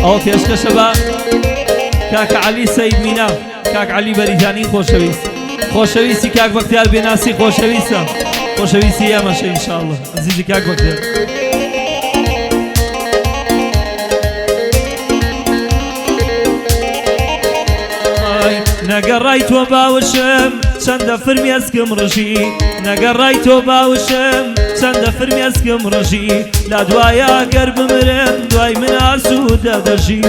ئەو پێشکەشە بە کاک عەلی سەید مینا، کاک عەلی بەریجانی خۆشەویست، خۆشەویستی کاک بەختیار بێناسی خۆشەویستە، خۆشەویستی ئێمەشە ئینشاءڵڵا. عەزیزی کاک بەختیار نەگەڕای تۆ باوشم چەندە فرمێسکم ڕژی، نەگەڕای تۆ باوشم چەندە فرمێسکم ڕژی، لا دوایە گەر بمرم دوای من ئاسوودە دەژی.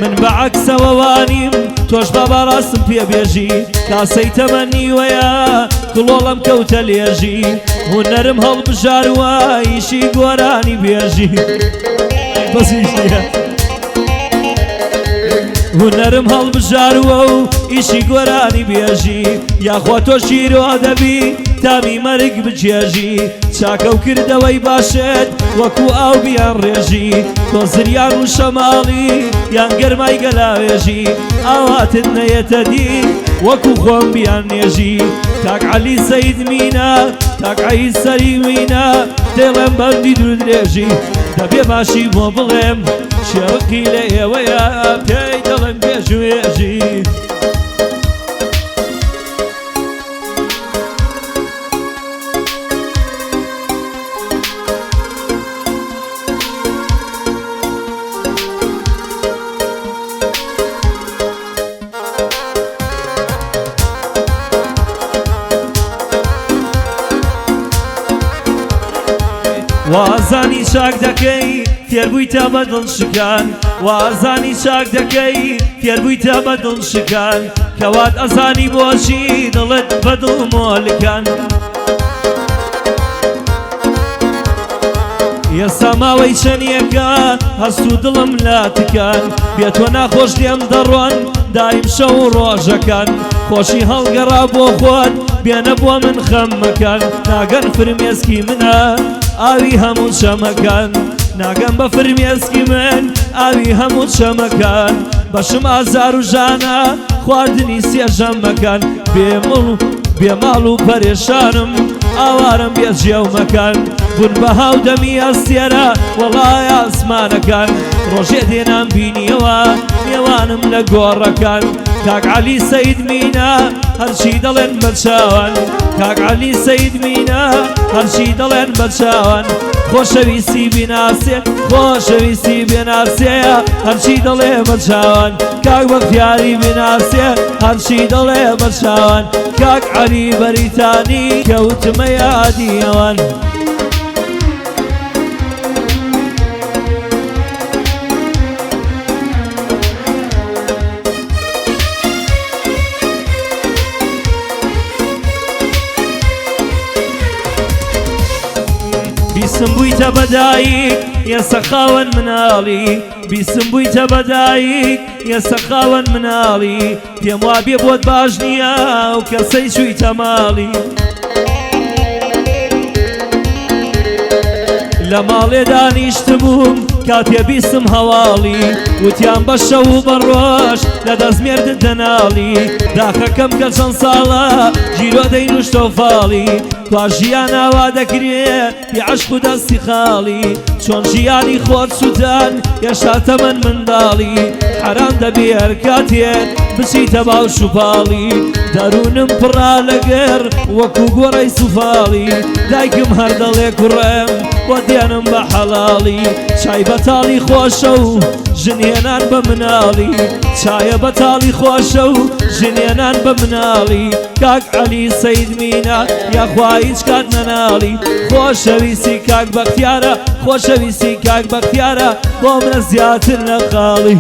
من بەعەکسەوە وانیم تۆش بە بەڕاستم پێبێژی، کاسەی تەمەنی وەیە گڵۆڵەم کەوتە لێژی، هونەرم هەڵبژاروە ئیشی گۆرانی بێژی. بەسیشیە هونەرم هەڵبژاروە و ئیشی گۆرانی بێژی، یاخوا تۆ شیرۆ دەبی تامی مەرگ بجێژی، چاکە و کردەوەی باشت وەکو ئاو بیان ڕێژی، تۆ زریان و شەماڵی یان گەرمای گەلاوێژی، ئاواتت نەیەتە دی وەکو خۆم بیان نێژی. کاک عەلی سەید مینا، کاک عەلی سەری مینا، دێڵێم بەندی دوو درێژی، دەبێ باشی بۆ بڵێم شێوەکی لە ئێوەیە پێی دەڵێم بێژوێژی. وازانی چاک دەکەی فێربوویتە بە دڵشکان، وازانی چاک دەکەی فێربوویتە بە دڵشکان، کەوات ئەزانی بۆچی دڵت بە دڵ مۆلکان. ئێستا ماوەی چەندیەکە هەست و دڵم لاتکان، بێ تۆ ناخۆش لێم دەڕۆن دایم شەو و ڕۆژەکان، خۆشی هەڵگەڕا بۆ خۆت بێنە بۆ من خەممەکان، ناگەن فرمێسکی منە ئاوی هەموو شەمەکان، ناگەم بە فرمێسکی من ئاوی هەموو شەمەکان، بەشم ئازار و ژانە خواردنی سێژەمەکان، بێماڵ و پەرێشانم ئاوارم بێجێومەکان، بوون بە هاودەمی ئەستێرە وەڵای ئاسمانەکان، ڕۆژێ دێنام بینیەوە میێوانم لە گۆڕەکان. کاک عەلی سەید مینا هەرچی دەڵێن بەچاوان، کاک عەلی سەید مینا هەرچی دەڵێن بەچاوان، خۆشەویستی بیناسێ خۆشەویستی بێناسێە هەرچی دەڵێ بەچاوان، کاک بەختیاری بیناسێ هەرچی دەڵێ بەچاوان، کاک عەلی بەریتانی کەوتمە یادی ئەوان. بیسم بوویتە بەدایک ئێستا خاوەن مناڵی، بیسم بوویتە بەدایک ئێستا خاوەن مناڵی، پێم وا بێ بۆت باش نییە و کەسەی چوویتە ماڵی. لە ماڵێ دانیشتبووم کاتێ بیستم هەواڵی، وتیان بە شەو و بە ڕۆژ لە دەستمێردت دەناڵی، داخەکەم کە چەند ساڵە ژیرۆ دەینوشتە و فاڵی، توا ژیان ئاوا دەکرێ بێ عەشق و دەستی خاڵی، چۆن ژیانی خۆت سووتان هێشتا تەمەن منداڵی، حەرام دەبێ هەر کاتێک بچیتە باوش و پاڵی، دەروونم پڕا لەگەر وەکو گۆڕەی سوفاڵی، دایکم هەر دەڵێ کوڕێم بۆ دێنم بە حەڵاڵی، چای بەتاڵی خۆشە و ژنێنان بە مناڵی، چایە بەتاڵی خۆشە و ژنێنان بە مناڵی، کاک عەلی سەید مینا یاخوا هیچ کات نەناڵی، خۆشەویستی کاک بەختیارە خۆشەویستی کاک بەختیارە بۆ منە زیاتر لە خاڵی.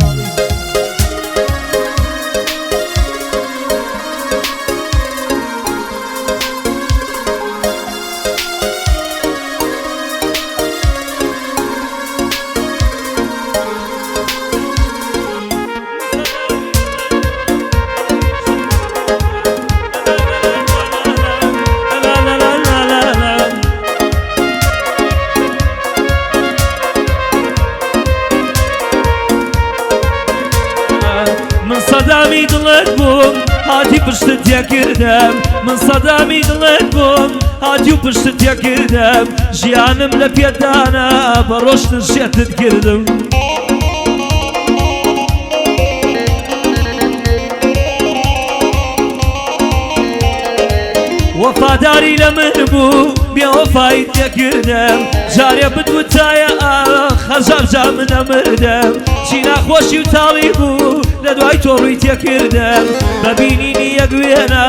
سەدامی دڵت بووم هاتی پشتت تێکردم من سەدامی دڵت بووم هاتی و پشتت تێکردم ژیانم لە پێدانا بە ڕۆشتن شێتت کردم وەفاداری لە من بوو بێوەفایی تێکردم جارێ بدوتایە خەژار جا من ئەمردم چی ناخۆشی و تاڵی بوو لە دوای تۆ ڕووی تێکردم بەبینینی یەک وێنە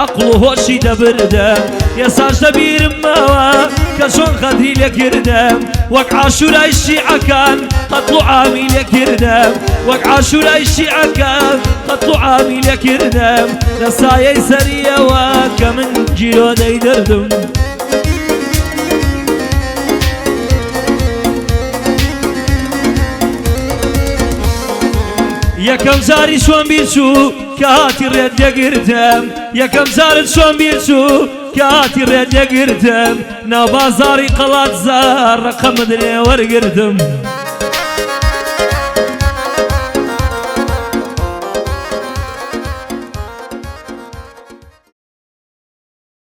عەقڵ و هۆشی دەبردم ئێساش دەبیرم ماوە کە چۆن خەدری لێکردم وەک عاشورای شیعەکان قەتڵ و عامی لێکردم وەک عاشورای شیعەکان قەتڵ و عامی لێکردم لە سایەی سەریەوە کە من گیرۆ دەیدردم یەکەم زاری چۆن بیرچوو کە هاتی ڕێت دەگرتم یەکەم زارت چۆن بیرچوو کە هاتی ڕێت دەگرتم ناو بازاڕی قەڵات زار ڕەقەمت لێ وەرگرتم